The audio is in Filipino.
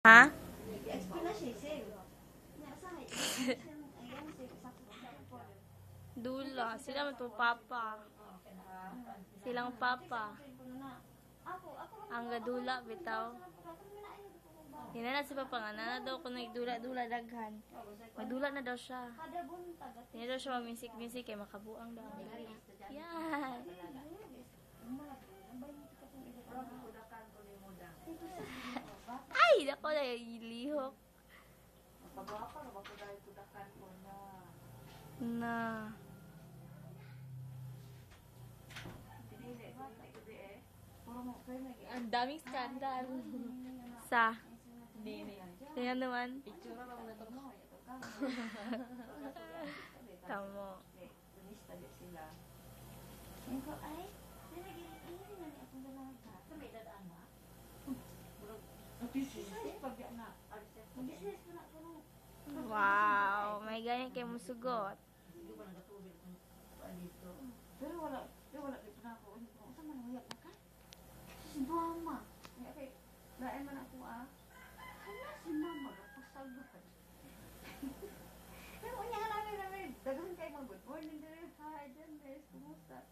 Ha? Dula. Sila man to papa. Silang papa. Ang gadula bitaw. Hindi na si papa nga. Nana daw kung nagdula-dula daghan. Madula na daw siya. Hindi daw siya mamisik-misik kaya makabuang daw. Yan. Ay! Dako na ilihok. Na. Ang daming skandal. Sa. Nini. Tingnan naman. Itsura lang na ito. Tamo. Wow. May ganyan kayo musugot. Pero wala dito na ako. Sa man huyak na ka? Si mama. Lain man ako Hala si mama pasagot. Pero unya namin dagan kay mag good morning there. Hi, Jen, kumusta?